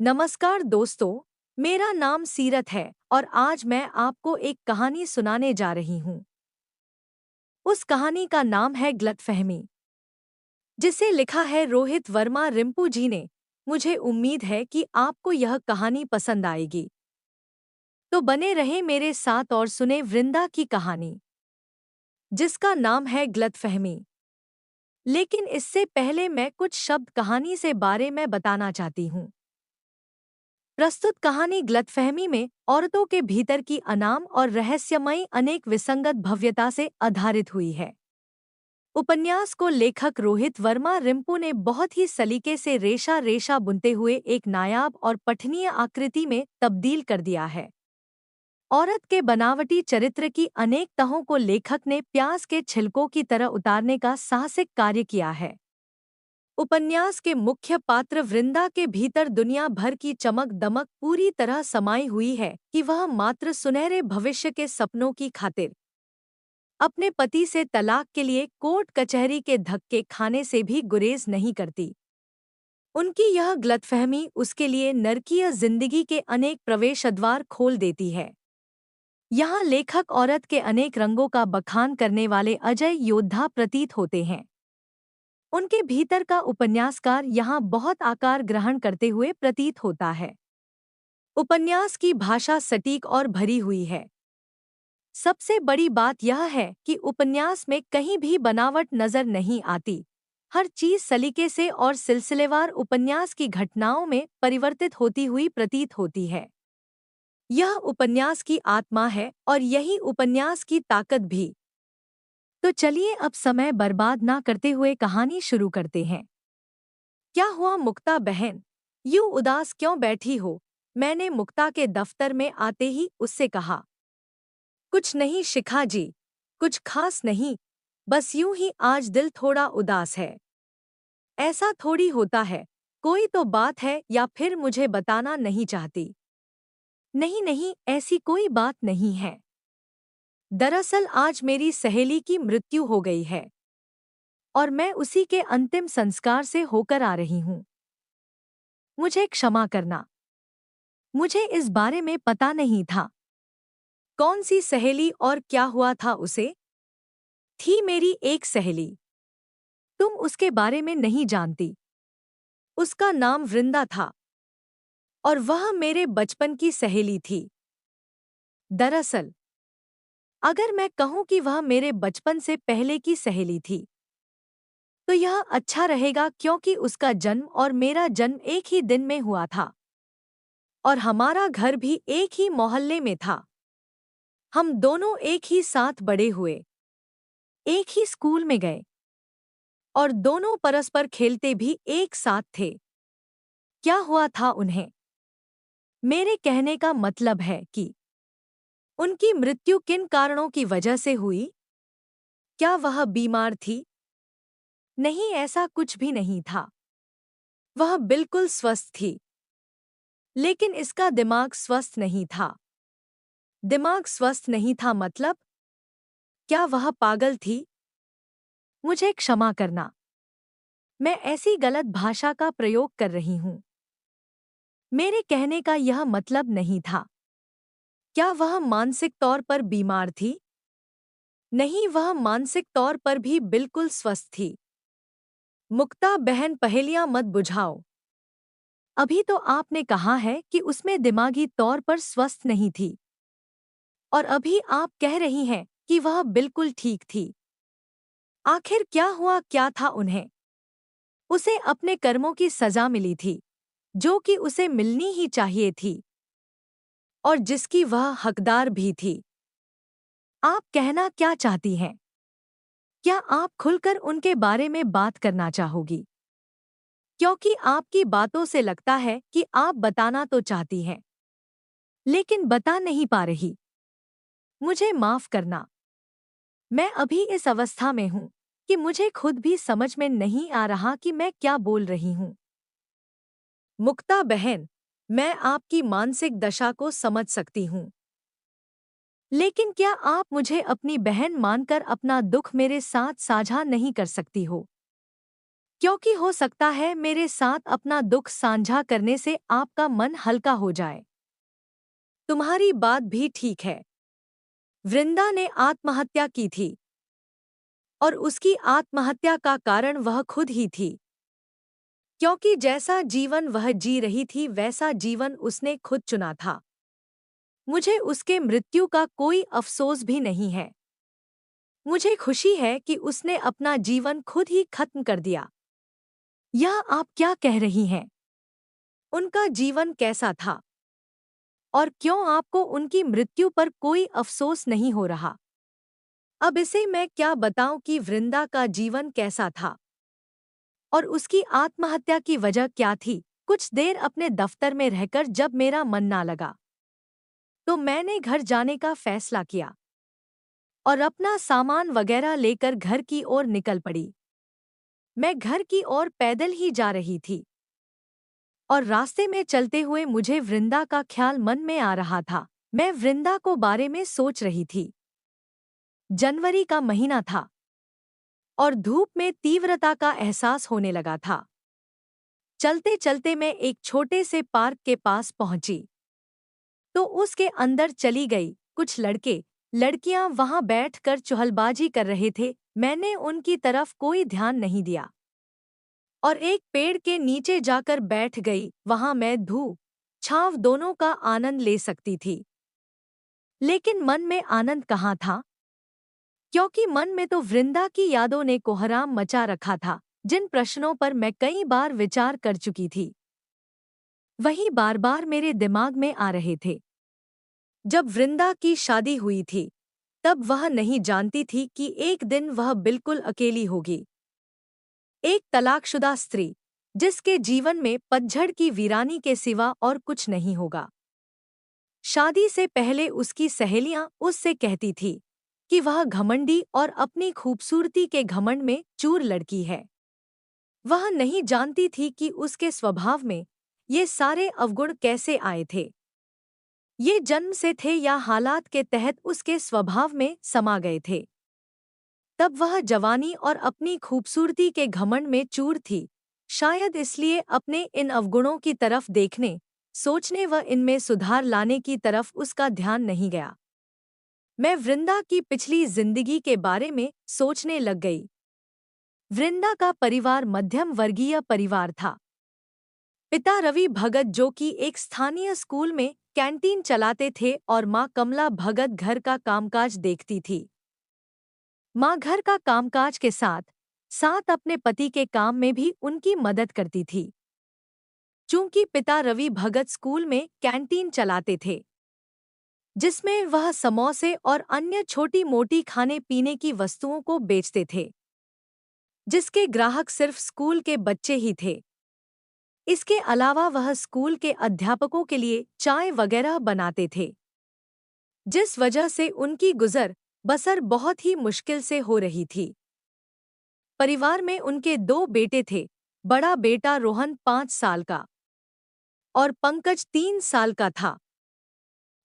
नमस्कार दोस्तों, मेरा नाम सीरत है और आज मैं आपको एक कहानी सुनाने जा रही हूँ। उस कहानी का नाम है गलतफहमी, जिसे लिखा है रोहित वर्मा रिंपू जी ने। मुझे उम्मीद है कि आपको यह कहानी पसंद आएगी। तो बने रहें मेरे साथ और सुने वृंदा की कहानी, जिसका नाम है गलतफहमी। लेकिन इससे पहले मैं कुछ शब्द कहानी से बारे में बताना चाहती हूँ। प्रस्तुत कहानी गलतफहमी में औरतों के भीतर की अनाम और रहस्यमयी अनेक विसंगत भव्यता से आधारित हुई है। उपन्यास को लेखक रोहित वर्मा रिंपू ने बहुत ही सलीके से रेशा रेशा बुनते हुए एक नायाब और पठनीय आकृति में तब्दील कर दिया है। औरत के बनावटी चरित्र की अनेक तहों को लेखक ने प्याज के छिलकों की तरह उतारने का साहसिक कार्य किया है। उपन्यास के मुख्य पात्र वृंदा के भीतर दुनिया भर की चमक दमक पूरी तरह समाई हुई है कि वह मात्र सुनहरे भविष्य के सपनों की खातिर अपने पति से तलाक के लिए कोर्ट कचहरी के धक्के खाने से भी गुरेज नहीं करती। उनकी यह गलतफहमी उसके लिए नरकीय जिंदगी के अनेक प्रवेशद्वार खोल देती है। यहाँ लेखक औरत के अनेक रंगों का बखान करने वाले अजय योद्धा प्रतीत होते हैं। उनके भीतर का उपन्यासकार यहाँ बहुत आकार ग्रहण करते हुए प्रतीत होता है। उपन्यास की भाषा सटीक और भरी हुई है। सबसे बड़ी बात यह है कि उपन्यास में कहीं भी बनावट नजर नहीं आती। हर चीज सलीके से और सिलसिलेवार उपन्यास की घटनाओं में परिवर्तित होती हुई प्रतीत होती है। यह उपन्यास की आत्मा है और यही उपन्यास की ताकत भी। तो चलिए अब समय बर्बाद ना करते हुए कहानी शुरू करते हैं। क्या हुआ मुक्ता बहन? यूं उदास क्यों बैठी हो? मैंने मुक्ता के दफ्तर में आते ही उससे कहा। कुछ नहीं शिखा जी, कुछ खास नहीं, बस यूं ही आज दिल थोड़ा उदास है। ऐसा थोड़ी होता है, कोई तो बात है या फिर मुझे बताना नहीं चाहती? नहीं नहीं, ऐसी कोई बात नहीं है। दरअसल आज मेरी सहेली की मृत्यु हो गई है और मैं उसी के अंतिम संस्कार से होकर आ रही हूँ। मुझे क्षमा करना, मुझे इस बारे में पता नहीं था। कौन सी सहेली और क्या हुआ था उसे? थी मेरी एक सहेली। तुम उसके बारे में नहीं जानती। उसका नाम वृंदा था और वह मेरे बचपन की सहेली थी। दरअसल अगर मैं कहूँ कि वह मेरे बचपन से पहले की सहेली थी तो यह अच्छा रहेगा, क्योंकि उसका जन्म और मेरा जन्म एक ही दिन में हुआ था और हमारा घर भी एक ही मोहल्ले में था। हम दोनों एक ही साथ बड़े हुए, एक ही स्कूल में गए और दोनों परस्पर खेलते भी एक साथ थे। क्या हुआ था उन्हें? मेरे कहने का मतलब है कि उनकी मृत्यु किन कारणों की वजह से हुई? क्या वह बीमार थी? नहीं, ऐसा कुछ भी नहीं था। वह बिल्कुल स्वस्थ थी, लेकिन इसका दिमाग स्वस्थ नहीं था। दिमाग स्वस्थ नहीं था मतलब? क्या वह पागल थी? मुझे क्षमा करना, मैं ऐसी गलत भाषा का प्रयोग कर रही हूँ। मेरे कहने का यह मतलब नहीं था। क्या वह मानसिक तौर पर बीमार थी? नहीं, वह मानसिक तौर पर भी बिल्कुल स्वस्थ थी। मुक्ता बहन, पहेलियां मत बुझाओ। अभी तो आपने कहा है कि उसमें दिमागी तौर पर स्वस्थ नहीं थी और अभी आप कह रही हैं कि वह बिल्कुल ठीक थी। आखिर क्या हुआ, क्या था उन्हें? उसे अपने कर्मों की सजा मिली थी, जो कि उसे मिलनी ही चाहिए थी और जिसकी वह हकदार भी थी। आप कहना क्या चाहती हैं? क्या आप खुलकर उनके बारे में बात करना चाहोगी? क्योंकि आपकी बातों से लगता है कि आप बताना तो चाहती हैं, लेकिन बता नहीं पा रही। मुझे माफ करना, मैं अभी इस अवस्था में हूँ कि मुझे खुद भी समझ में नहीं आ रहा कि मैं क्या बोल रही हूँ। मुक्ता बहन, मैं आपकी मानसिक दशा को समझ सकती हूँ, लेकिन क्या आप मुझे अपनी बहन मानकर अपना दुख मेरे साथ साझा नहीं कर सकती हो? क्योंकि हो सकता है मेरे साथ अपना दुख साझा करने से आपका मन हल्का हो जाए। तुम्हारी बात भी ठीक है। वृंदा ने आत्महत्या की थी और उसकी आत्महत्या का कारण वह खुद ही थी, क्योंकि जैसा जीवन वह जी रही थी वैसा जीवन उसने खुद चुना था। मुझे उसके मृत्यु का कोई अफसोस भी नहीं है। मुझे खुशी है कि उसने अपना जीवन खुद ही खत्म कर दिया। यह आप क्या कह रही हैं? उनका जीवन कैसा था? और क्यों आपको उनकी मृत्यु पर कोई अफसोस नहीं हो रहा? अब इसे मैं क्या बताऊं कि वृंदा का जीवन कैसा था और उसकी आत्महत्या की वजह क्या थी। कुछ देर अपने दफ्तर में रहकर जब मेरा मन ना लगा, तो मैंने घर जाने का फैसला किया और अपना सामान वगैरह लेकर घर की ओर निकल पड़ी। मैं घर की ओर पैदल ही जा रही थी और रास्ते में चलते हुए मुझे वृंदा का ख्याल मन में आ रहा था। मैं वृंदा को बारे में सोच रही थी। जनवरी का महीना था और धूप में तीव्रता का एहसास होने लगा था। चलते चलते मैं एक छोटे से पार्क के पास पहुंची तो उसके अंदर चली गई। कुछ लड़के लड़कियां वहां बैठकर चुहलबाजी कर रहे थे। मैंने उनकी तरफ कोई ध्यान नहीं दिया और एक पेड़ के नीचे जाकर बैठ गई। वहां मैं धूप छांव दोनों का आनंद ले सकती थी। लेकिन मन में आनंद कहाँ था, क्योंकि मन में तो वृंदा की यादों ने कोहराम मचा रखा था। जिन प्रश्नों पर मैं कई बार विचार कर चुकी थी वही बार बार मेरे दिमाग में आ रहे थे। जब वृंदा की शादी हुई थी तब वह नहीं जानती थी कि एक दिन वह बिल्कुल अकेली होगी। एक तलाकशुदा स्त्री जिसके जीवन में पतझड़ की वीरानी के सिवा और कुछ नहीं होगा। शादी से पहले उसकी सहेलियां उससे कहती थी कि वह घमंडी और अपनी खूबसूरती के घमंड में चूर लड़की है। वह नहीं जानती थी कि उसके स्वभाव में ये सारे अवगुण कैसे आए थे। ये जन्म से थे या हालात के तहत उसके स्वभाव में समा गए थे। तब वह जवानी और अपनी खूबसूरती के घमंड में चूर थी। शायद इसलिए अपने इन अवगुणों की तरफ देखने, सोचने व इनमें सुधार लाने की तरफ उसका ध्यान नहीं गया। मैं वृंदा की पिछली जिंदगी के बारे में सोचने लग गई। वृंदा का परिवार मध्यम वर्गीय परिवार था। पिता रवि भगत जो कि एक स्थानीय स्कूल में कैंटीन चलाते थे और मां कमला भगत घर का कामकाज देखती थी। मां घर का कामकाज के साथ साथ अपने पति के काम में भी उनकी मदद करती थी। चूंकि पिता रवि भगत स्कूल में कैंटीन चलाते थे जिसमें वह समोसे और अन्य छोटी मोटी खाने पीने की वस्तुओं को बेचते थे, जिसके ग्राहक सिर्फ स्कूल के बच्चे ही थे। इसके अलावा वह स्कूल के अध्यापकों के लिए चाय वगैरह बनाते थे, जिस वजह से उनकी गुजर बसर बहुत ही मुश्किल से हो रही थी। परिवार में उनके दो बेटे थे। बड़ा बेटा रोहन 5 साल का और पंकज 3 साल का था।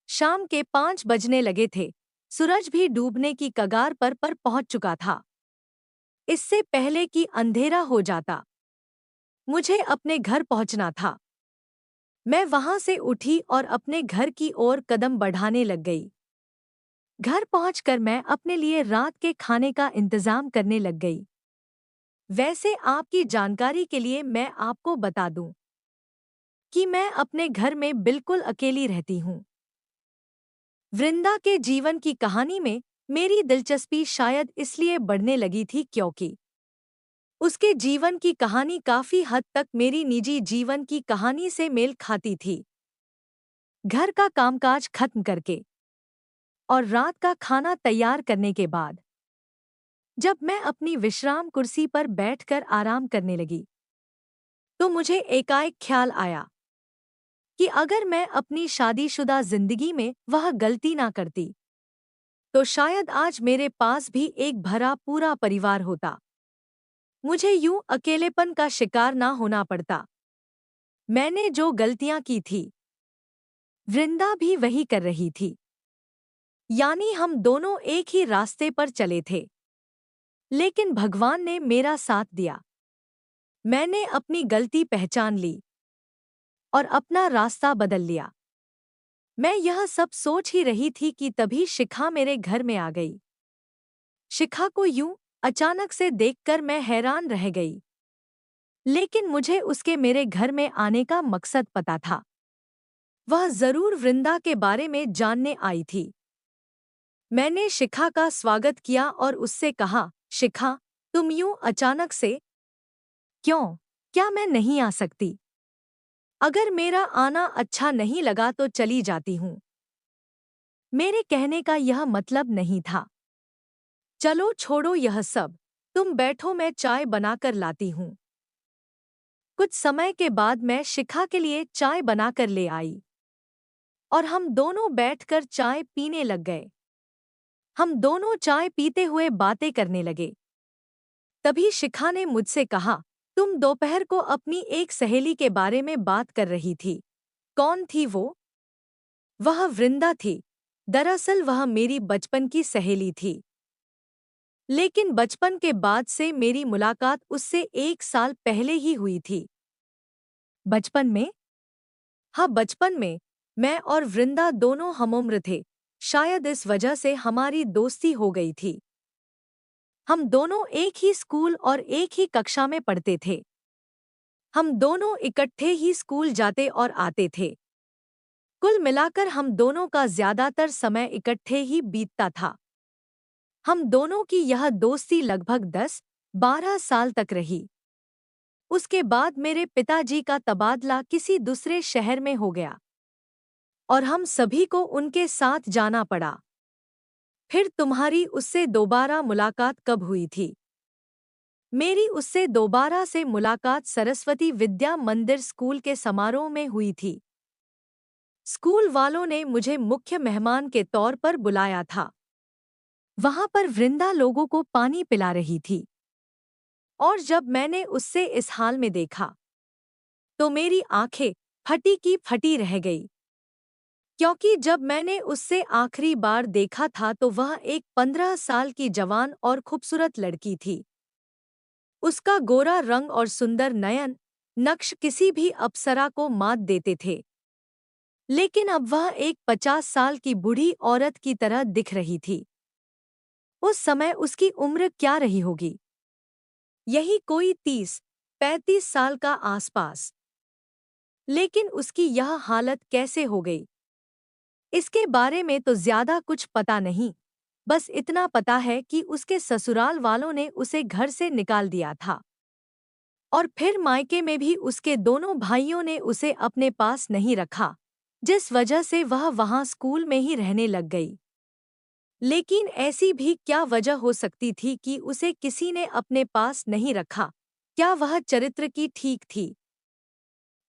शाम के 5 बजने लगे थे। सूरज भी डूबने की कगार पर पहुंच चुका था। इससे पहले कि अंधेरा हो जाता मुझे अपने घर पहुंचना था। मैं वहां से उठी और अपने घर की ओर कदम बढ़ाने लग गई। घर पहुंचकर मैं अपने लिए रात के खाने का इंतजाम करने लग गई। वैसे आपकी जानकारी के लिए मैं आपको बता दूं कि मैं अपने घर में बिल्कुल अकेली रहती हूँ। वृंदा के जीवन की कहानी में मेरी दिलचस्पी शायद इसलिए बढ़ने लगी थी क्योंकि उसके जीवन की कहानी काफी हद तक मेरी निजी जीवन की कहानी से मेल खाती थी। घर का कामकाज खत्म करके और रात का खाना तैयार करने के बाद जब मैं अपनी विश्राम कुर्सी पर बैठकर आराम करने लगी तो मुझे एकाएक ख्याल आया कि अगर मैं अपनी शादीशुदा जिंदगी में वह गलती ना करती तो शायद आज मेरे पास भी एक भरा पूरा परिवार होता। मुझे यूं अकेलेपन का शिकार ना होना पड़ता। मैंने जो गलतियां की थी वृंदा भी वही कर रही थी। यानी हम दोनों एक ही रास्ते पर चले थे। लेकिन भगवान ने मेरा साथ दिया। मैंने अपनी गलती पहचान ली और अपना रास्ता बदल लिया। मैं यह सब सोच ही रही थी कि तभी शिखा मेरे घर में आ गई। शिखा को यूं अचानक से देखकर मैं हैरान रह गई। लेकिन मुझे उसके मेरे घर में आने का मकसद पता था। वह जरूर वृंदा के बारे में जानने आई थी। मैंने शिखा का स्वागत किया और उससे कहा, शिखा, तुम यूं अचानक से क्यों? क्या मैं नहीं आ सकती? अगर मेरा आना अच्छा नहीं लगा तो चली जाती हूँ। मेरे कहने का यह मतलब नहीं था। चलो छोड़ो यह सब, तुम बैठो, मैं चाय बनाकर लाती हूँ। कुछ समय के बाद मैं शिखा के लिए चाय बनाकर ले आई और हम दोनों बैठकर चाय पीने लग गए। हम दोनों चाय पीते हुए बातें करने लगे। तभी शिखा ने मुझसे कहा, तुम दोपहर को अपनी एक सहेली के बारे में बात कर रही थी। कौन थी वो? वह वृंदा थी। दरअसल वह मेरी बचपन की सहेली थी। लेकिन बचपन के बाद से मेरी मुलाकात उससे 1 साल पहले ही हुई थी। बचपन में? हाँ, बचपन में। मैं और वृंदा दोनों हमउम्र थे। शायद इस वजह से हमारी दोस्ती हो गई थी। हम दोनों एक ही स्कूल और एक ही कक्षा में पढ़ते थे। हम दोनों इकट्ठे ही स्कूल जाते और आते थे। कुल मिलाकर हम दोनों का ज्यादातर समय इकट्ठे ही बीतता था। हम दोनों की यह दोस्ती लगभग 10-12 साल तक रही। उसके बाद मेरे पिताजी का तबादला किसी दूसरे शहर में हो गया और हम सभी को उनके साथ जाना पड़ा। फिर तुम्हारी उससे दोबारा मुलाकात कब हुई थी? मेरी उससे दोबारा से मुलाकात सरस्वती विद्या मंदिर स्कूल के समारोह में हुई थी। स्कूल वालों ने मुझे मुख्य मेहमान के तौर पर बुलाया था। वहां पर वृंदा लोगों को पानी पिला रही थी और जब मैंने उससे इस हाल में देखा तो मेरी आंखें फटी की फटी रह गई। क्योंकि जब मैंने उससे आखिरी बार देखा था तो वह एक 15 साल की जवान और खूबसूरत लड़की थी। उसका गोरा रंग और सुंदर नयन नक्श किसी भी अप्सरा को मात देते थे। लेकिन अब वह एक 50 साल की बूढ़ी औरत की तरह दिख रही थी। उस समय उसकी उम्र क्या रही होगी? यही कोई 30-35 साल का आसपास। लेकिन उसकी यह हालत कैसे हो गई? इसके बारे में तो ज्यादा कुछ पता नहीं। बस इतना पता है कि उसके ससुराल वालों ने उसे घर से निकाल दिया था और फिर मायके में भी उसके दोनों भाइयों ने उसे अपने पास नहीं रखा, जिस वजह से वह वहां स्कूल में ही रहने लग गई। लेकिन ऐसी भी क्या वजह हो सकती थी कि उसे किसी ने अपने पास नहीं रखा? क्या वह चरित्र की ठीक थी?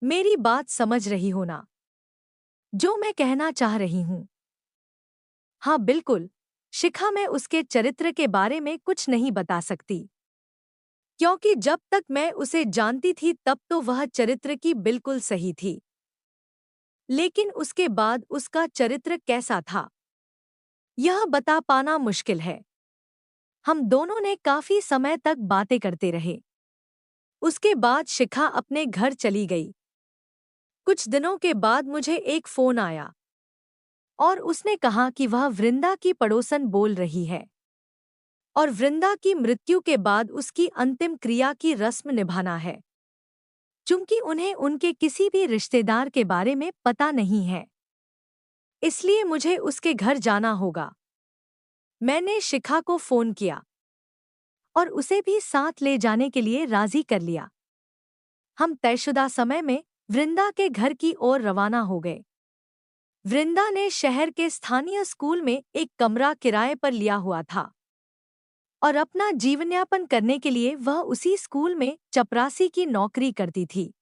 मेरी बात समझ रही हो ना, जो मैं कहना चाह रही हूँ? हाँ बिल्कुल। शिखा, मैं उसके चरित्र के बारे में कुछ नहीं बता सकती, क्योंकि जब तक मैं उसे जानती थी तब तो वह चरित्र की बिल्कुल सही थी। लेकिन उसके बाद उसका चरित्र कैसा था, यह बता पाना मुश्किल है। हम दोनों ने काफी समय तक बातें करते रहे। उसके बाद शिखा अपने घर चली गई। कुछ दिनों के बाद मुझे एक फोन आया और उसने कहा कि वह वृंदा की पड़ोसन बोल रही है और वृंदा की मृत्यु के बाद उसकी अंतिम क्रिया की रस्म निभाना है। चूंकि उन्हें उनके किसी भी रिश्तेदार के बारे में पता नहीं है, इसलिए मुझे उसके घर जाना होगा। मैंने शिखा को फोन किया और उसे भी साथ ले जाने के लिए राजी कर लिया। हम तयशुदा समय में वृंदा के घर की ओर रवाना हो गए। वृंदा ने शहर के स्थानीय स्कूल में एक कमरा किराए पर लिया हुआ था और अपना जीवनयापन करने के लिए वह उसी स्कूल में चपरासी की नौकरी करती थी।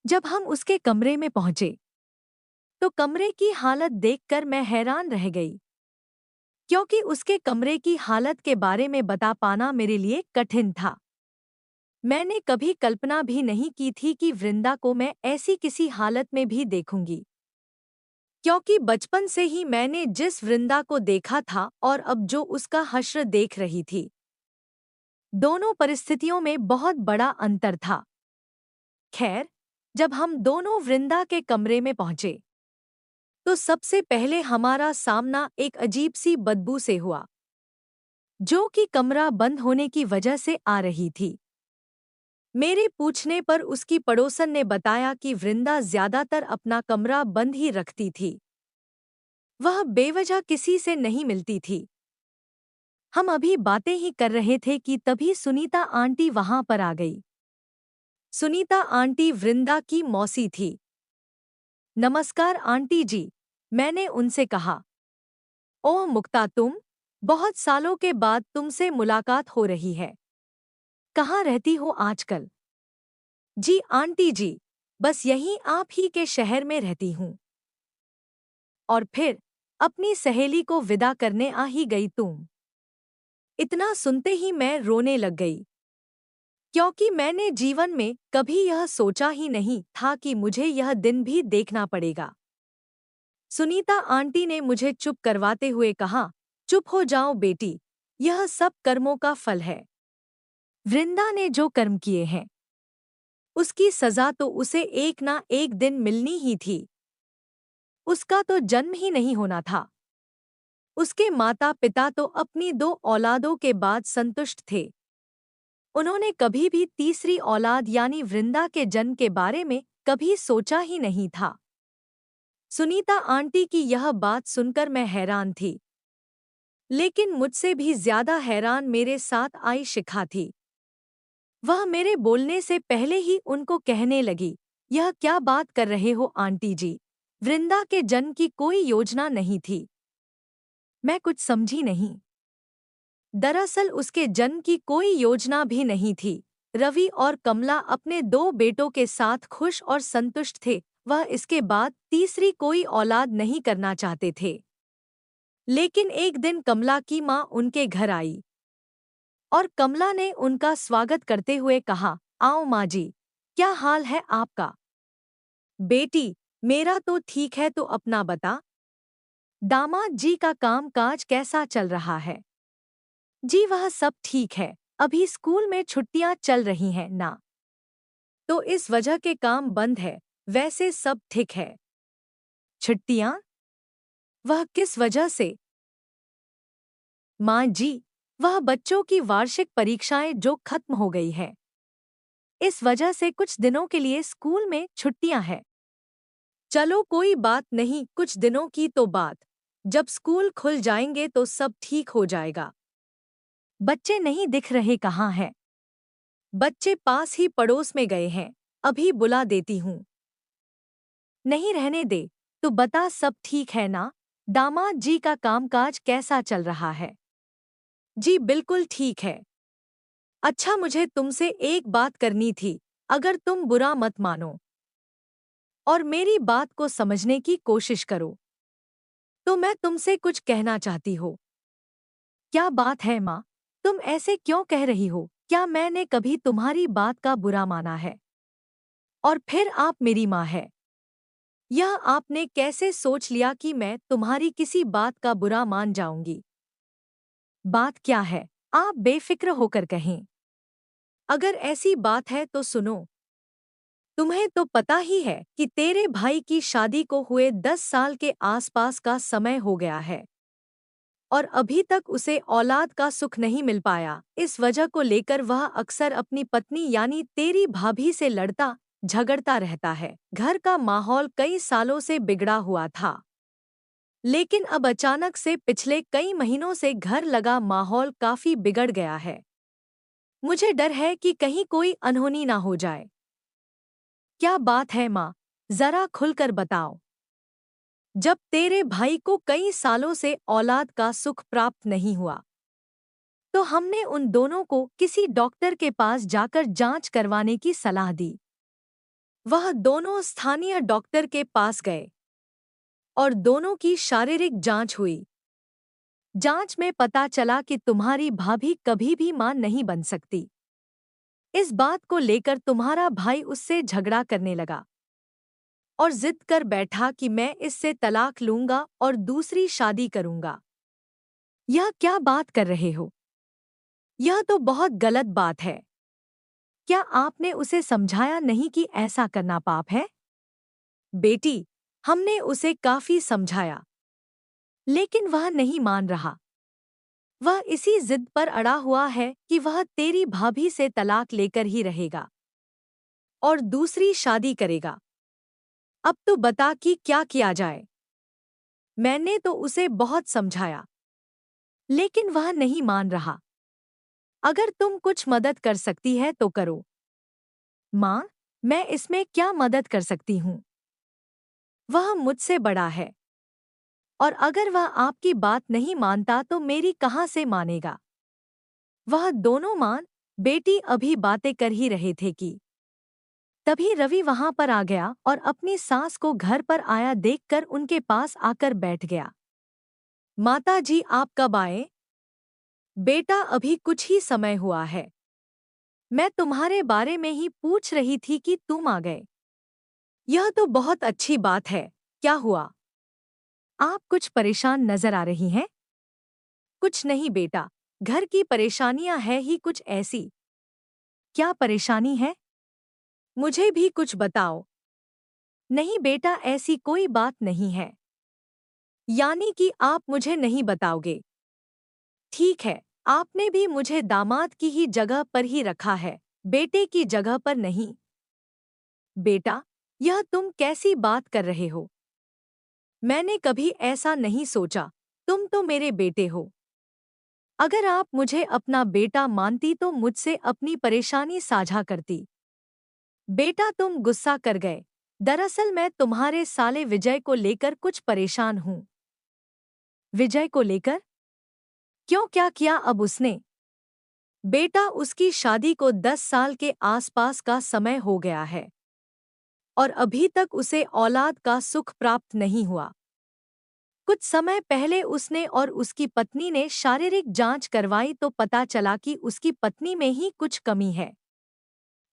जब हम उसके कमरे में पहुंचे तो कमरे की हालत देखकर मैं हैरान रह गई, क्योंकि उसके कमरे की हालत के बारे में बता पाना मेरे लिए कठिन था। मैंने कभी कल्पना भी नहीं की थी कि वृंदा को मैं ऐसी किसी हालत में भी देखूंगी, क्योंकि बचपन से ही मैंने जिस वृंदा को देखा था और अब जो उसका हश्र देख रही थी, दोनों परिस्थितियों में बहुत बड़ा अंतर था। खैर, जब हम दोनों वृंदा के कमरे में पहुंचे तो सबसे पहले हमारा सामना एक अजीब सी बदबू से हुआ, जो कि कमरा बंद होने की वजह से आ रही थी। मेरे पूछने पर उसकी पड़ोसन ने बताया कि वृंदा ज्यादातर अपना कमरा बंद ही रखती थी। वह बेवजह किसी से नहीं मिलती थी। हम अभी बातें ही कर रहे थे कि तभी सुनीता आंटी वहां पर आ गई। सुनीता आंटी वृंदा की मौसी थी। नमस्कार आंटी जी, मैंने उनसे कहा। ओह मुक्ता, तुम? बहुत सालों के बाद तुमसे मुलाकात हो रही है। कहाँ रहती हो आजकल? जी आंटी जी, बस यहीं आप ही के शहर में रहती हूँ। और फिर अपनी सहेली को विदा करने आ ही गई तुम? इतना सुनते ही मैं रोने लग गई, क्योंकि मैंने जीवन में कभी यह सोचा ही नहीं था कि मुझे यह दिन भी देखना पड़ेगा। सुनीता आंटी ने मुझे चुप करवाते हुए कहा, चुप हो जाओ बेटी, यह सब कर्मों का फल है। वृंदा ने जो कर्म किए हैं उसकी सजा तो उसे एक ना एक दिन मिलनी ही थी। उसका तो जन्म ही नहीं होना था। उसके माता पिता तो अपनी 2 औलादों के बाद संतुष्ट थे। उन्होंने कभी भी तीसरी औलाद यानी वृंदा के जन्म के बारे में कभी सोचा ही नहीं था। सुनीता आंटी की यह बात सुनकर मैं हैरान थी, लेकिन मुझसे भी ज्यादा हैरान मेरे साथ आई शिखा थी। वह मेरे बोलने से पहले ही उनको कहने लगी, यह क्या बात कर रहे हो आंटी जी? वृंदा के जन्म की कोई योजना नहीं थी। मैं कुछ समझी नहीं। दरअसल उसके जन्म की कोई योजना भी नहीं थी। रवि और कमला अपने 2 बेटों के साथ खुश और संतुष्ट थे। वह इसके बाद तीसरी कोई औलाद नहीं करना चाहते थे। लेकिन एक दिन कमला की माँ उनके घर आई और कमला ने उनका स्वागत करते हुए कहा, आओ माँ जी, क्या हाल है आपका? बेटी, मेरा तो ठीक है, तो अपना बता। दामाद जी का काम काज कैसा चल रहा है? जी वह सब ठीक है, अभी स्कूल में छुट्टियां चल रही हैं ना, तो इस वजह के काम बंद है, वैसे सब ठीक है। छुट्टियां? वह किस वजह से? माँ जी, वह बच्चों की वार्षिक परीक्षाएं जो खत्म हो गई है, इस वजह से कुछ दिनों के लिए स्कूल में छुट्टियां हैं। चलो कोई बात नहीं, कुछ दिनों की तो बात, जब स्कूल खुल जाएंगे तो सब ठीक हो जाएगा। बच्चे नहीं दिख रहे, कहाँ हैं? बच्चे पास ही पड़ोस में गए हैं, अभी बुला देती हूँ। नहीं रहने दे, तो बता सब ठीक है ना? दामाद जी का कामकाज कैसा चल रहा है? जी बिल्कुल ठीक है। अच्छा, मुझे तुमसे एक बात करनी थी, अगर तुम बुरा मत मानो और मेरी बात को समझने की कोशिश करो, तो मैं तुमसे कुछ कहना चाहती हो। क्या बात है माँ? तुम ऐसे क्यों कह रही हो? क्या मैंने कभी तुम्हारी बात का बुरा माना है? और फिर आप मेरी माँ है। यह आपने कैसे सोच लिया कि मैं तुम्हारी किसी बात का बुरा मान जाऊंगी? बात क्या है? आप बेफिक्र होकर कहें। अगर ऐसी बात है तो सुनो। तुम्हें तो पता ही है कि तेरे भाई की शादी को हुए 10 साल के आसपास का समय हो गया है और अभी तक उसे औलाद का सुख नहीं मिल पाया। इस वजह को लेकर वह अक्सर अपनी पत्नी यानी तेरी भाभी से लड़ता झगड़ता रहता है। घर का माहौल कई सालों से बिगड़ा हुआ था, लेकिन अब अचानक से पिछले कई महीनों से घर लगा माहौल काफी बिगड़ गया है। मुझे डर है कि कहीं कोई अनहोनी ना हो जाए। क्या बात है माँ? जरा खुलकर बताओ। जब तेरे भाई को कई सालों से औलाद का सुख प्राप्त नहीं हुआ, तो हमने उन दोनों को किसी डॉक्टर के पास जाकर जांच करवाने की सलाह दी। वह दोनों स्थानीय डॉक्टर के पास गए और दोनों की शारीरिक जांच हुई। जांच में पता चला कि तुम्हारी भाभी कभी भी मां नहीं बन सकती। इस बात को लेकर तुम्हारा भाई उससे झगड़ा करने लगा और जिद कर बैठा कि मैं इससे तलाक लूंगा और दूसरी शादी करूंगा। यह क्या बात कर रहे हो? यह तो बहुत गलत बात है। क्या आपने उसे समझाया नहीं कि ऐसा करना पाप है? बेटी, हमने उसे काफी समझाया, लेकिन वह नहीं मान रहा। वह इसी जिद पर अड़ा हुआ है कि वह तेरी भाभी से तलाक लेकर ही रहेगा और दूसरी शादी करेगा। अब तो बता कि क्या किया जाए। मैंने तो उसे बहुत समझाया, लेकिन वह नहीं मान रहा। अगर तुम कुछ मदद कर सकती है तो करो। माँ, मैं इसमें क्या मदद कर सकती हूँ? वह मुझसे बड़ा है, और अगर वह आपकी बात नहीं मानता तो मेरी कहाँ से मानेगा? वह दोनों माँ बेटी अभी बातें कर ही रहे थे कि तभी रवि वहां पर आ गया और अपनी सास को घर पर आया देखकर उनके पास आकर बैठ गया। माता जी, आप कब आए? बेटा, अभी कुछ ही समय हुआ है। मैं तुम्हारे बारे में ही पूछ रही थी कि तुम आ गए। यह तो बहुत अच्छी बात है। क्या हुआ? आप कुछ परेशान नजर आ रही हैं? कुछ नहीं बेटा, घर की परेशानियां हैं ही कुछ ऐसी। क्या परेशानी है? मुझे भी कुछ बताओ। नहीं बेटा, ऐसी कोई बात नहीं है। यानी कि आप मुझे नहीं बताओगे? ठीक है, आपने भी मुझे दामाद की ही जगह पर ही रखा है, बेटे की जगह पर नहीं। बेटा, यह तुम कैसी बात कर रहे हो? मैंने कभी ऐसा नहीं सोचा। तुम तो मेरे बेटे हो। अगर आप मुझे अपना बेटा मानती तो मुझसे अपनी परेशानी साझा करती। बेटा, तुम गुस्सा कर गए। दरअसल मैं तुम्हारे साले विजय को लेकर कुछ परेशान हूँ। विजय को लेकर? क्यों, क्या किया अब उसने? बेटा, उसकी शादी को 10 साल के आसपास का समय हो गया है और अभी तक उसे औलाद का सुख प्राप्त नहीं हुआ। कुछ समय पहले उसने और उसकी पत्नी ने शारीरिक जांच करवाई तो पता चला कि उसकी पत्नी में ही कुछ कमी है,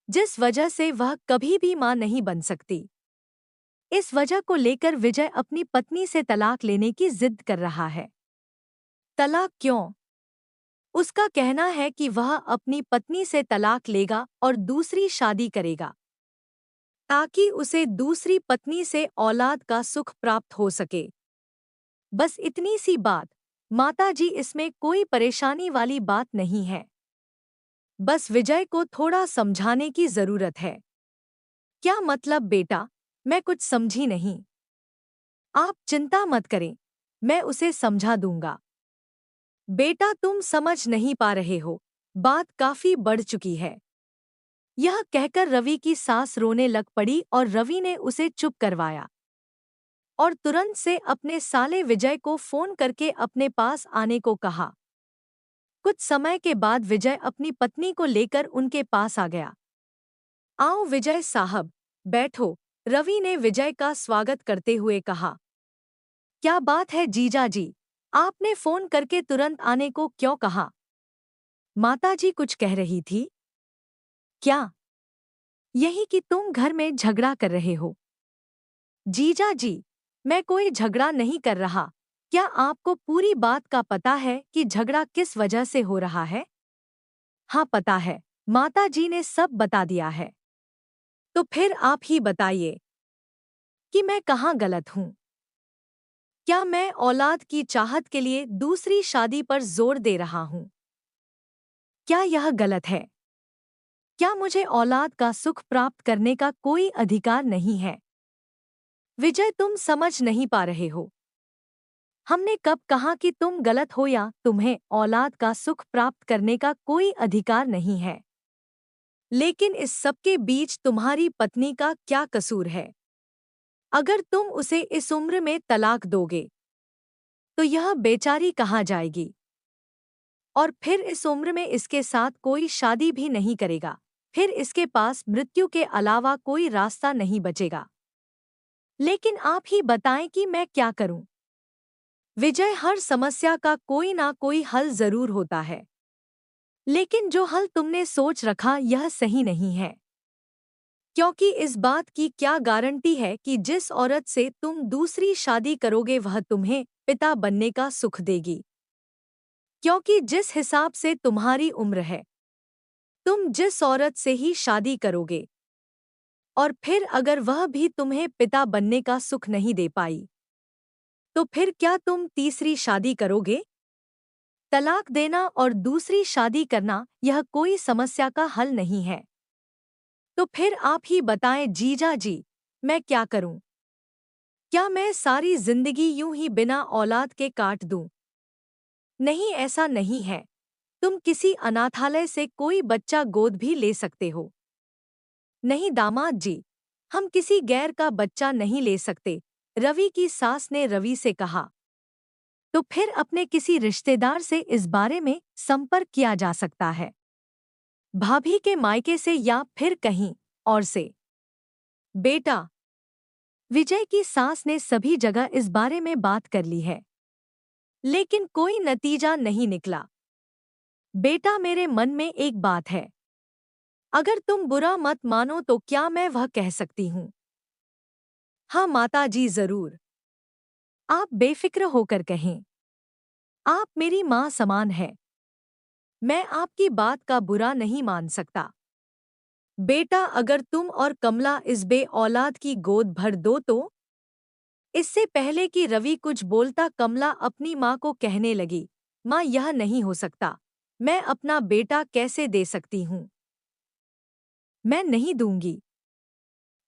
जिस वजह से वह कभी भी मां नहीं बन सकती। इस वजह को लेकर विजय अपनी पत्नी से तलाक लेने की जिद कर रहा है। तलाक क्यों? उसका कहना है कि वह अपनी पत्नी से तलाक लेगा और दूसरी शादी करेगा, ताकि उसे दूसरी पत्नी से औलाद का सुख प्राप्त हो सके। बस इतनी सी बात। माताजी, इसमें कोई परेशानी वाली बात नहीं है। बस विजय को थोड़ा समझाने की जरूरत है। क्या मतलब बेटा? मैं कुछ समझी नहीं। आप चिंता मत करें, मैं उसे समझा दूंगा। बेटा, तुम समझ नहीं पा रहे हो, बात काफी बढ़ चुकी है। यह कहकर रवि की सास रोने लग पड़ी और रवि ने उसे चुप करवाया और तुरंत से अपने साले विजय को फोन करके अपने पास आने को कहा। कुछ समय के बाद विजय अपनी पत्नी को लेकर उनके पास आ गया। आओ विजय साहब, बैठो, रवि ने विजय का स्वागत करते हुए कहा। क्या बात है जीजा जी, आपने फोन करके तुरंत आने को क्यों कहा? माताजी कुछ कह रही थी। क्या? यही कि तुम घर में झगड़ा कर रहे हो। जीजा जी, मैं कोई झगड़ा नहीं कर रहा। क्या आपको पूरी बात का पता है कि झगड़ा किस वजह से हो रहा है? हाँ पता है, माताजी ने सब बता दिया है। तो फिर आप ही बताइए कि मैं कहाँ गलत हूँ? क्या मैं औलाद की चाहत के लिए दूसरी शादी पर जोर दे रहा हूँ? क्या यह गलत है? क्या मुझे औलाद का सुख प्राप्त करने का कोई अधिकार नहीं है? विजय, तुम समझ नहीं पा रहे हो। हमने कब कहा कि तुम गलत हो या तुम्हें औलाद का सुख प्राप्त करने का कोई अधिकार नहीं है? लेकिन इस सबके बीच तुम्हारी पत्नी का क्या कसूर है? अगर तुम उसे इस उम्र में तलाक दोगे तो यह बेचारी कहाँ जाएगी? और फिर इस उम्र में इसके साथ कोई शादी भी नहीं करेगा। फिर इसके पास मृत्यु के अलावा कोई रास्ता नहीं बचेगा। लेकिन आप ही बताएं कि मैं क्या करूं? विजय, हर समस्या का कोई ना कोई हल जरूर होता है, लेकिन जो हल तुमने सोच रखा यह सही नहीं है। क्योंकि इस बात की क्या गारंटी है कि जिस औरत से तुम दूसरी शादी करोगे वह तुम्हें पिता बनने का सुख देगी? क्योंकि जिस हिसाब से तुम्हारी उम्र है, तुम जिस औरत से ही शादी करोगे, और फिर अगर वह भी तुम्हें पिता बनने का सुख नहीं दे पाई, तो फिर क्या तुम तीसरी शादी करोगे? तलाक देना और दूसरी शादी करना यह कोई समस्या का हल नहीं है। तो फिर आप ही बताएं जीजा जी, मैं क्या करूं? क्या मैं सारी जिंदगी यूं ही बिना औलाद के काट दूं? नहीं, ऐसा नहीं है। तुम किसी अनाथालय से कोई बच्चा गोद भी ले सकते हो। नहीं दामाद जी, हम किसी गैर का बच्चा नहीं ले सकते, रवि की सास ने रवि से कहा। तो फिर अपने किसी रिश्तेदार से इस बारे में संपर्क किया जा सकता है, भाभी के मायके से या फिर कहीं और से। बेटा, विजय की सास ने सभी जगह इस बारे में बात कर ली है, लेकिन कोई नतीजा नहीं निकला। बेटा, मेरे मन में एक बात है, अगर तुम बुरा मत मानो तो क्या मैं वह कह सकती हूँ? हाँ माता जी, जरूर। आप बेफिक्र होकर कहें। आप मेरी माँ समान है। मैं आपकी बात का बुरा नहीं मान सकता। बेटा, अगर तुम और कमला इस बे औलाद की गोद भर दो तो। इससे पहले कि रवि कुछ बोलता, कमला अपनी माँ को कहने लगी, माँ, यह नहीं हो सकता। मैं अपना बेटा कैसे दे सकती हूँ? मैं नहीं दूंगी।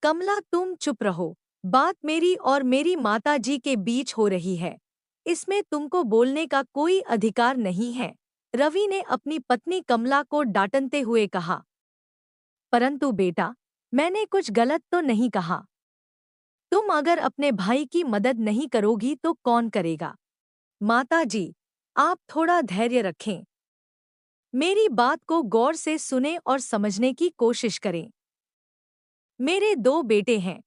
कमला, तुम चुप रहो। बात मेरी और मेरी माता जी के बीच हो रही है, इसमें तुमको बोलने का कोई अधिकार नहीं है, रवि ने अपनी पत्नी कमला को डांटते हुए कहा। परंतु बेटा, मैंने कुछ गलत तो नहीं कहा। तुम अगर अपने भाई की मदद नहीं करोगी तो कौन करेगा? माता जी, आप थोड़ा धैर्य रखें। मेरी बात को गौर से सुने और समझने की कोशिश करें। मेरे दो बेटे हैं,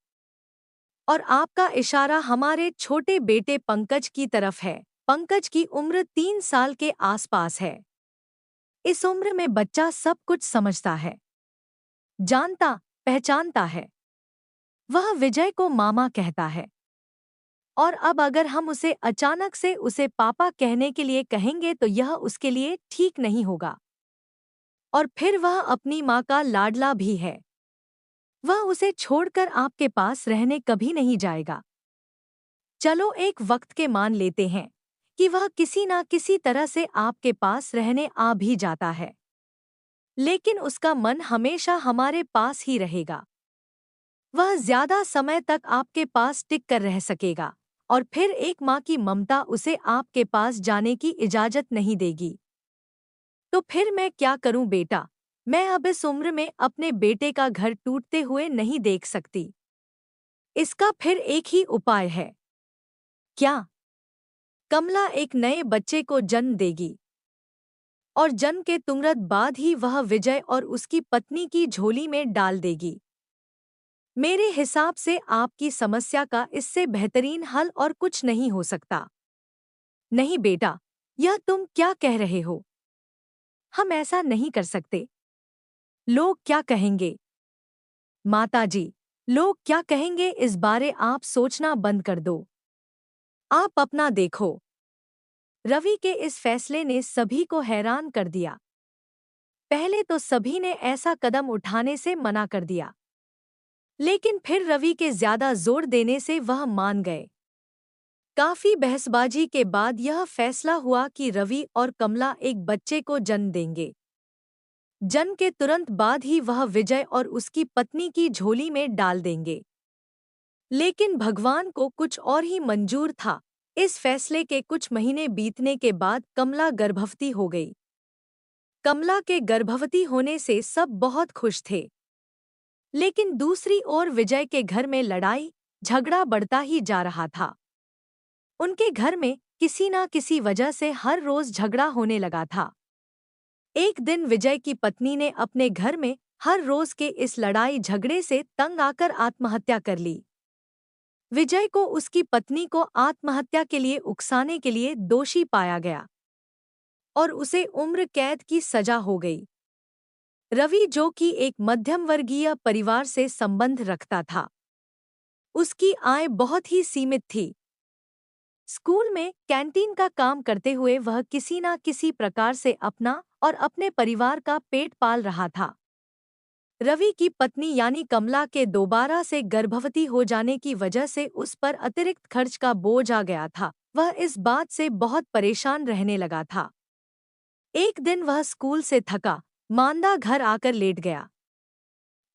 और आपका इशारा हमारे छोटे बेटे पंकज की तरफ है। पंकज की उम्र 3 साल के आसपास है। इस उम्र में बच्चा सब कुछ समझता है, जानता, पहचानता है। वह विजय को मामा कहता है, और अब अगर हम उसे अचानक से उसे पापा कहने के लिए कहेंगे तो यह उसके लिए ठीक नहीं होगा। और फिर वह अपनी माँ का लाडला भी है। वह उसे छोड़कर आपके पास रहने कभी नहीं जाएगा। चलो एक वक्त के मान लेते हैं कि वह किसी ना किसी तरह से आपके पास रहने आ भी जाता है, लेकिन उसका मन हमेशा हमारे पास ही रहेगा। वह ज्यादा समय तक आपके पास टिक कर रह सकेगा, और फिर एक माँ की ममता उसे आपके पास जाने की इजाजत नहीं देगी। तो फिर मैं क्या करूं बेटा? मैं अब इस उम्र में अपने बेटे का घर टूटते हुए नहीं देख सकती। इसका फिर एक ही उपाय है। क्या? कमला एक नए बच्चे को जन्म देगी, और जन्म के तुरंत बाद ही वह विजय और उसकी पत्नी की झोली में डाल देगी। मेरे हिसाब से आपकी समस्या का इससे बेहतरीन हल और कुछ नहीं हो सकता। नहीं बेटा, यह तुम क्या कह रहे हो? हम ऐसा नहीं कर सकते। लोग क्या कहेंगे? माताजी, लोग क्या कहेंगे इस बारे आप सोचना बंद कर दो। आप अपना देखो। रवि के इस फैसले ने सभी को हैरान कर दिया। पहले तो सभी ने ऐसा कदम उठाने से मना कर दिया, लेकिन फिर रवि के ज्यादा जोर देने से वह मान गए। काफी बहसबाजी के बाद यह फैसला हुआ कि रवि और कमला एक बच्चे को जन्म देंगे। जन्म के तुरंत बाद ही वह विजय और उसकी पत्नी की झोली में डाल देंगे। लेकिन भगवान को कुछ और ही मंजूर था। इस फैसले के कुछ महीने बीतने के बाद कमला गर्भवती हो गई। कमला के गर्भवती होने से सब बहुत खुश थे, लेकिन दूसरी ओर विजय के घर में लड़ाई झगड़ा बढ़ता ही जा रहा था। उनके घर में किसी ना किसी वजह से हर रोज झगड़ा होने लगा था। एक दिन विजय की पत्नी ने अपने घर में हर रोज के इस लड़ाई झगड़े से तंग आकर आत्महत्या कर ली। विजय को उसकी पत्नी को आत्महत्या के लिए उकसाने के लिए दोषी पाया गया, और उसे उम्र कैद की सजा हो गई। रवि, जो कि एक मध्यम वर्गीय परिवार से संबंध रखता था, उसकी आय बहुत ही सीमित थी। स्कूल में कैंटीन का काम करते हुए वह किसी न किसी प्रकार से अपना और अपने परिवार का पेट पाल रहा था। रवि की पत्नी यानी कमला के दोबारा से गर्भवती हो जाने की वजह से उस पर अतिरिक्त खर्च का बोझ आ गया था। वह इस बात से बहुत परेशान रहने लगा था। एक दिन वह स्कूल से थका मांदा घर आकर लेट गया।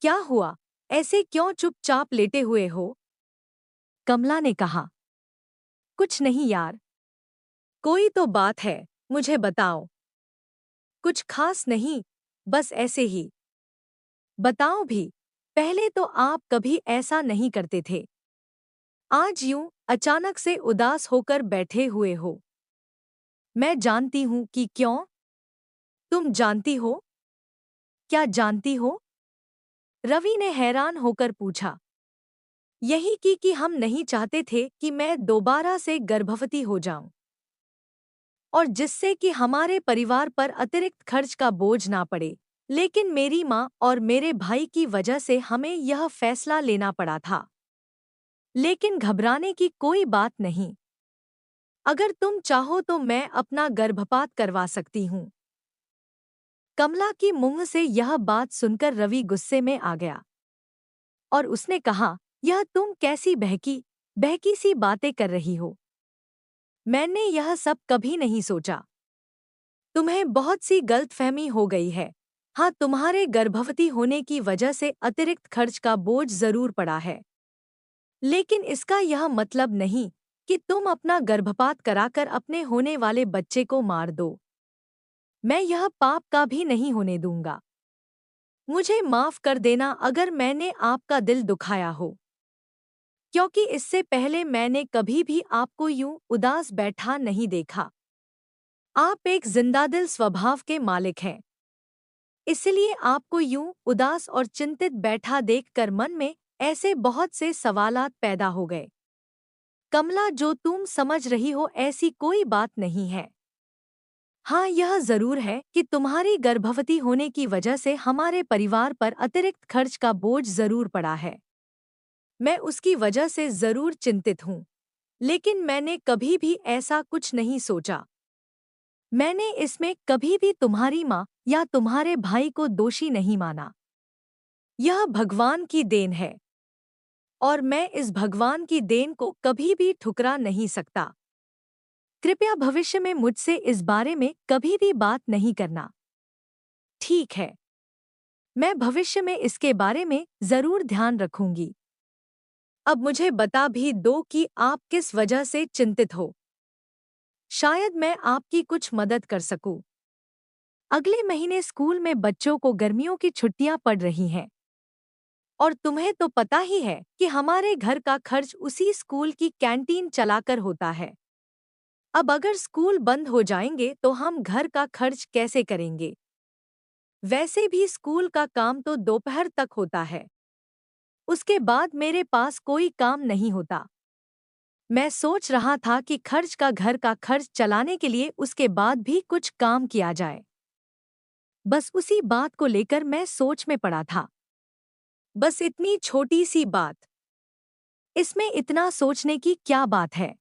क्या हुआ? ऐसे क्यों चुपचाप लेटे हुए हो? कमला ने कहा। कुछ नहीं यार। कोई तो बात है, मुझे बताओ। कुछ खास नहीं, बस ऐसे ही। बताओ भी। पहले तो आप कभी ऐसा नहीं करते थे। आज यूं अचानक से उदास होकर बैठे हुए हो। मैं जानती हूं कि क्यों। तुम जानती हो? क्या जानती हो? रवि ने हैरान होकर पूछा। यही कि हम नहीं चाहते थे कि मैं दोबारा से गर्भवती हो जाऊं और जिससे कि हमारे परिवार पर अतिरिक्त खर्च का बोझ ना पड़े। लेकिन मेरी माँ और मेरे भाई की वजह से हमें यह फैसला लेना पड़ा था। लेकिन घबराने की कोई बात नहीं। अगर तुम चाहो तो मैं अपना गर्भपात करवा सकती हूँ। कमला की मुंह से यह बात सुनकर रवि गुस्से में आ गया और उसने कहा, यह तुम कैसी बहकी बहकी सी बातें कर रही हो? मैंने यह सब कभी नहीं सोचा। तुम्हें बहुत सी गलतफहमी हो गई है। हाँ, तुम्हारे गर्भवती होने की वजह से अतिरिक्त खर्च का बोझ जरूर पड़ा है, लेकिन इसका यह मतलब नहीं कि तुम अपना गर्भपात कराकर अपने होने वाले बच्चे को मार दो। मैं यह पाप का भी नहीं होने दूंगा। मुझे माफ कर देना अगर मैंने आपका दिल दुखाया हो, क्योंकि इससे पहले मैंने कभी भी आपको यूं उदास बैठा नहीं देखा। आप एक जिंदादिल स्वभाव के मालिक हैं, इसलिए आपको यूं उदास और चिंतित बैठा देखकर मन में ऐसे बहुत से सवालात पैदा हो गए। कमला, जो तुम समझ रही हो ऐसी कोई बात नहीं है। हाँ, यह जरूर है कि तुम्हारी गर्भवती होने की वजह से हमारे परिवार पर अतिरिक्त खर्च का बोझ जरूर पड़ा है। मैं उसकी वजह से जरूर चिंतित हूँ, लेकिन मैंने कभी भी ऐसा कुछ नहीं सोचा। मैंने इसमें कभी भी तुम्हारी माँ या तुम्हारे भाई को दोषी नहीं माना। यह भगवान की देन है और मैं इस भगवान की देन को कभी भी ठुकरा नहीं सकता। कृपया भविष्य में मुझसे इस बारे में कभी भी बात नहीं करना। ठीक है, मैं भविष्य में इसके बारे में जरूर ध्यान रखूंगी। अब मुझे बता भी दो कि आप किस वजह से चिंतित हो। शायद मैं आपकी कुछ मदद कर सकूं। अगले महीने स्कूल में बच्चों को गर्मियों की छुट्टियां पड़ रही हैं और तुम्हें तो पता ही है कि हमारे घर का खर्च उसी स्कूल की कैंटीन चलाकर होता है। अब अगर स्कूल बंद हो जाएंगे तो हम घर का खर्च कैसे करेंगे? वैसे भी स्कूल का काम तो दोपहर तक होता है। उसके बाद मेरे पास कोई काम नहीं होता। मैं सोच रहा था कि खर्च का घर का खर्च चलाने के लिए उसके बाद भी कुछ काम किया जाए। बस उसी बात को लेकर मैं सोच में पड़ा था। बस इतनी छोटी सी बात। इसमें इतना सोचने की क्या बात है?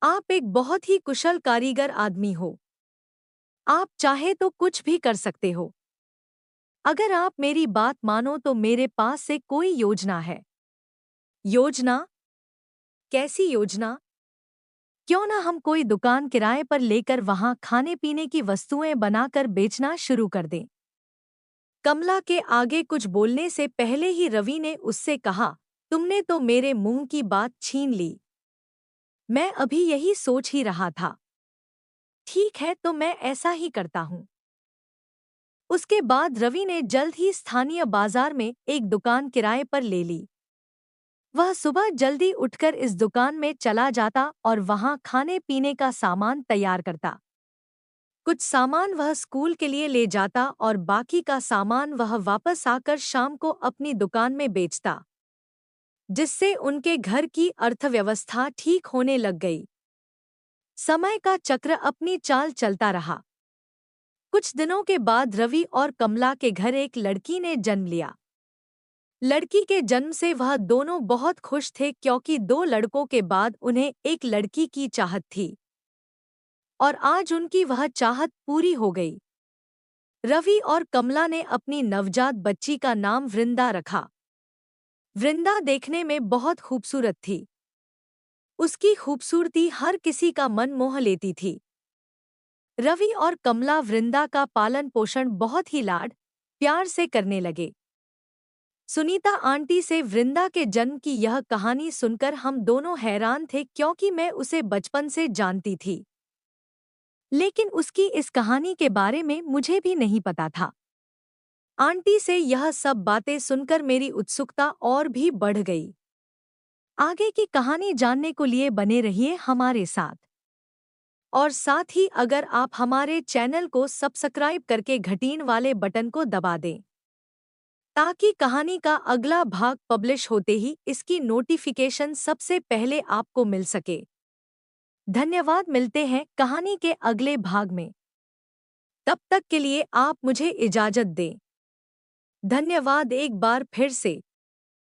आप एक बहुत ही कुशल कारीगर आदमी हो। आप चाहे तो कुछ भी कर सकते हो। अगर आप मेरी बात मानो तो मेरे पास से कोई योजना है। योजना? कैसी योजना? क्यों ना हम कोई दुकान किराए पर लेकर वहां खाने पीने की वस्तुएं बनाकर बेचना शुरू कर दें। कमला के आगे कुछ बोलने से पहले ही रवि ने उससे कहा, तुमने तो मेरे मुंह की बात छीन ली। मैं अभी यही सोच ही रहा था। ठीक है, तो मैं ऐसा ही करता हूँ। उसके बाद रवि ने जल्द ही स्थानीय बाजार में एक दुकान किराए पर ले ली। वह सुबह जल्दी उठकर इस दुकान में चला जाता और वहां खाने पीने का सामान तैयार करता। कुछ सामान वह स्कूल के लिए ले जाता और बाकी का सामान वह वापस आकर शाम को अपनी दुकान में बेचता, जिससे उनके घर की अर्थव्यवस्था ठीक होने लग गई। समय का चक्र अपनी चाल चलता रहा। कुछ दिनों के बाद रवि और कमला के घर एक लड़की ने जन्म लिया। लड़की के जन्म से वह दोनों बहुत खुश थे क्योंकि 2 लड़कों के बाद उन्हें एक लड़की की चाहत थी और आज उनकी वह चाहत पूरी हो गई। रवि और कमला ने अपनी नवजात बच्ची का नाम वृंदा रखा। वृंदा देखने में बहुत खूबसूरत थी। उसकी खूबसूरती हर किसी का मन मोह लेती थी। रवि और कमला वृंदा का पालन पोषण बहुत ही लाड प्यार से करने लगे। सुनीता आंटी से वृंदा के जन्म की यह कहानी सुनकर हम दोनों हैरान थे क्योंकि मैं उसे बचपन से जानती थी, लेकिन उसकी इस कहानी के बारे में मुझे भी नहीं पता था। आंटी से यह सब बातें सुनकर मेरी उत्सुकता और भी बढ़ गई। आगे की कहानी जानने को लिए बने रहिए हमारे साथ। और साथ ही अगर आप हमारे चैनल को सब्सक्राइब करके घंटीन वाले बटन को दबा दें ताकि कहानी का अगला भाग पब्लिश होते ही इसकी नोटिफिकेशन सबसे पहले आपको मिल सके। धन्यवाद। मिलते हैं कहानी के अगले भाग में। तब तक के लिए आप मुझे इजाजत दें। धन्यवाद एक बार फिर से।